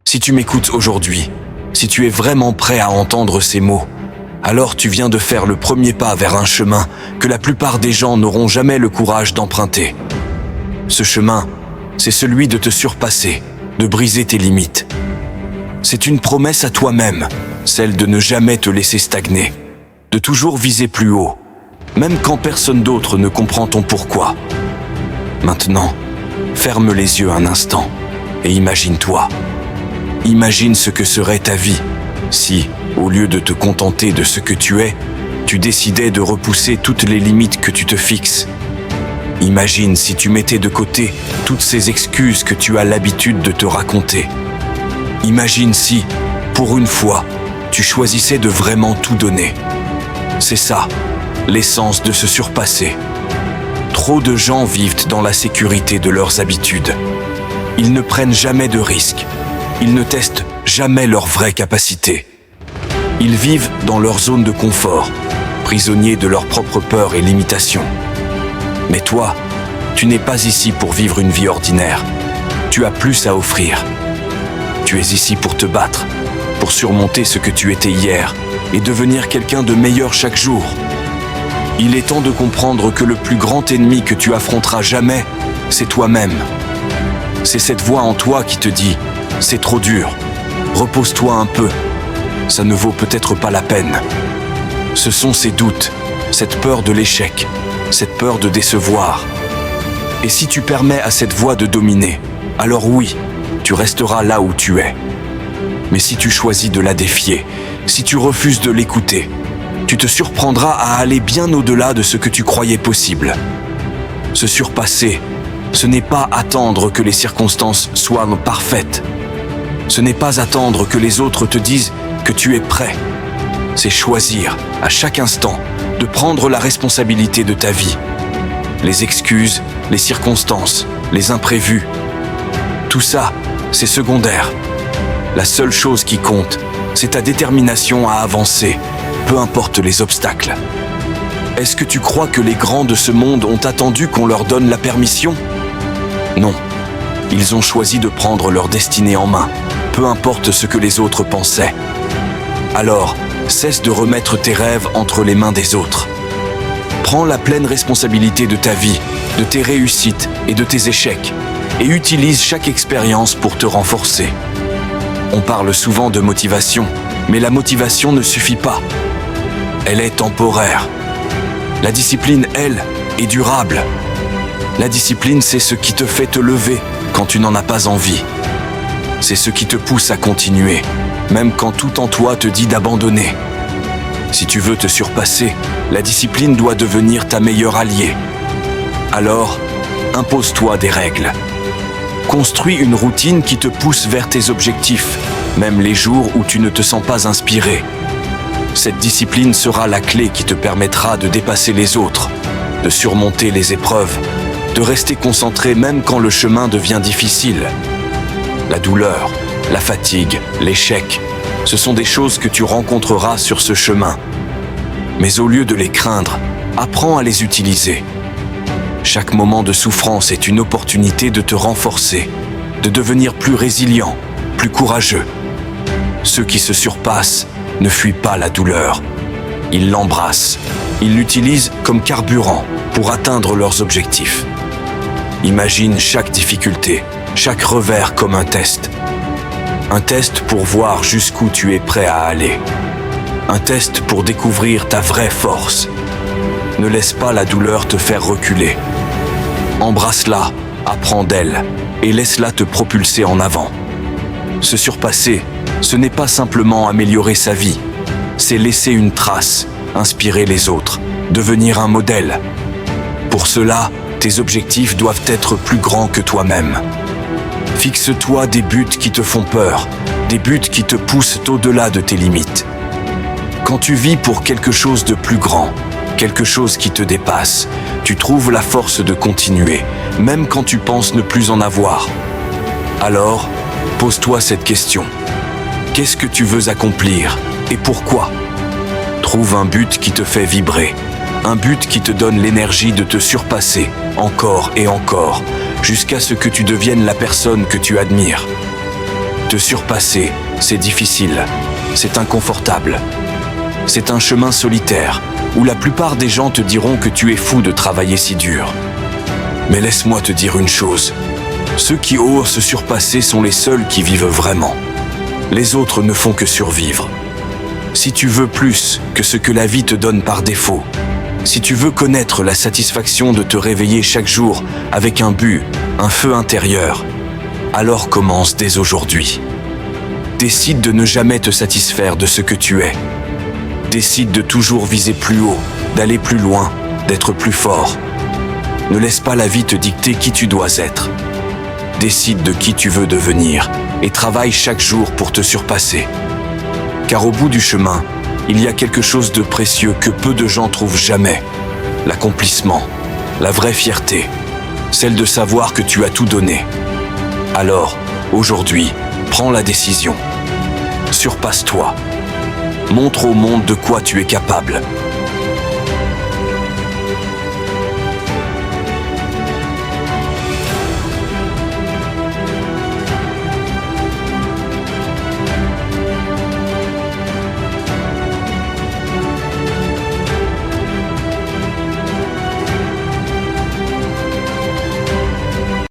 Si tu m'écoutes aujourd'hui, si tu es vraiment prêt à entendre ces mots, alors tu viens de faire le premier pas vers un chemin que la plupart des gens n'auront jamais le courage d'emprunter. Ce chemin, c'est celui de te surpasser, de briser tes limites. C'est une promesse à toi-même, celle de ne jamais te laisser stagner, de toujours viser plus haut, même quand personne d'autre ne comprend ton pourquoi. Maintenant, ferme les yeux un instant et imagine-toi. Imagine ce que serait ta vie si, au lieu de te contenter de ce que tu es, tu décidais de repousser toutes les limites que tu te fixes. Imagine si tu mettais de côté toutes ces excuses que tu as l'habitude de te raconter. Imagine si, pour une fois, tu choisissais de vraiment tout donner. C'est ça, l'essence de se surpasser. Trop de gens vivent dans la sécurité de leurs habitudes. Ils ne prennent jamais de risques. Ils ne testent jamais leurs vraies capacités. Ils vivent dans leur zone de confort, prisonniers de leurs propres peurs et limitations. Mais toi, tu n'es pas ici pour vivre une vie ordinaire. Tu as plus à offrir. Tu es ici pour te battre, pour surmonter ce que tu étais hier et devenir quelqu'un de meilleur chaque jour. Il est temps de comprendre que le plus grand ennemi que tu affronteras jamais, c'est toi-même. C'est cette voix en toi qui te dit « C'est trop dur, repose-toi un peu, ça ne vaut peut-être pas la peine ». Ce sont ces doutes, cette peur de l'échec, cette peur de décevoir. Et si tu permets à cette voix de dominer, alors oui, tu resteras là où tu es. Mais si tu choisis de la défier, si tu refuses de l'écouter, tu te surprendras à aller bien au-delà de ce que tu croyais possible. Se surpasser, ce n'est pas attendre que les circonstances soient parfaites. Ce n'est pas attendre que les autres te disent que tu es prêt. C'est choisir, à chaque instant, de prendre la responsabilité de ta vie. Les excuses, les circonstances, les imprévus. Tout ça, c'est secondaire. La seule chose qui compte, c'est ta détermination à avancer, peu importe les obstacles. Est-ce que tu crois que les grands de ce monde ont attendu qu'on leur donne la permission ? Non. Ils ont choisi de prendre leur destinée en main, peu importe ce que les autres pensaient. Alors, cesse de remettre tes rêves entre les mains des autres. Prends la pleine responsabilité de ta vie, de tes réussites et de tes échecs, et utilise chaque expérience pour te renforcer. On parle souvent de motivation, mais la motivation ne suffit pas. Elle est temporaire. La discipline, elle, est durable. La discipline, c'est ce qui te fait te lever quand tu n'en as pas envie. C'est ce qui te pousse à continuer, même quand tout en toi te dit d'abandonner. Si tu veux te surpasser, la discipline doit devenir ta meilleure alliée. Alors, impose-toi des règles. Construis une routine qui te pousse vers tes objectifs, même les jours où tu ne te sens pas inspiré. Cette discipline sera la clé qui te permettra de dépasser les autres, de surmonter les épreuves, de rester concentré même quand le chemin devient difficile. La douleur, la fatigue, l'échec, ce sont des choses que tu rencontreras sur ce chemin. Mais au lieu de les craindre, apprends à les utiliser. Chaque moment de souffrance est une opportunité de te renforcer, de devenir plus résilient, plus courageux. Ceux qui se surpassent ne fuient pas la douleur. Ils l'embrassent. Ils l'utilisent comme carburant pour atteindre leurs objectifs. Imagine chaque difficulté, chaque revers comme un test. Un test pour voir jusqu'où tu es prêt à aller. Un test pour découvrir ta vraie force. Ne laisse pas la douleur te faire reculer. Embrasse-la, apprends d'elle et laisse-la te propulser en avant. Se surpasser, ce n'est pas simplement améliorer sa vie, c'est laisser une trace, inspirer les autres, devenir un modèle. Pour cela, tes objectifs doivent être plus grands que toi-même. Fixe-toi des buts qui te font peur, des buts qui te poussent au-delà de tes limites. Quand tu vis pour quelque chose de plus grand, quelque chose qui te dépasse, tu trouves la force de continuer, même quand tu penses ne plus en avoir. Alors, pose-toi cette question. Qu'est-ce que tu veux accomplir et pourquoi ? Trouve un but qui te fait vibrer, un but qui te donne l'énergie de te surpasser encore et encore, jusqu'à ce que tu deviennes la personne que tu admires. Te surpasser, c'est difficile, c'est inconfortable. C'est un chemin solitaire, où la plupart des gens te diront que tu es fou de travailler si dur. Mais laisse-moi te dire une chose. Ceux qui osent se surpasser sont les seuls qui vivent vraiment. Les autres ne font que survivre. Si tu veux plus que ce que la vie te donne par défaut, si tu veux connaître la satisfaction de te réveiller chaque jour avec un but, un feu intérieur, alors commence dès aujourd'hui. Décide de ne jamais te satisfaire de ce que tu es. Décide de toujours viser plus haut, d'aller plus loin, d'être plus fort. Ne laisse pas la vie te dicter qui tu dois être. Décide de qui tu veux devenir et travaille chaque jour pour te surpasser. Car au bout du chemin, il y a quelque chose de précieux que peu de gens trouvent jamais. L'accomplissement, la vraie fierté, celle de savoir que tu as tout donné. Alors, aujourd'hui, prends la décision. Surpasse-toi. Montre au monde de quoi tu es capable.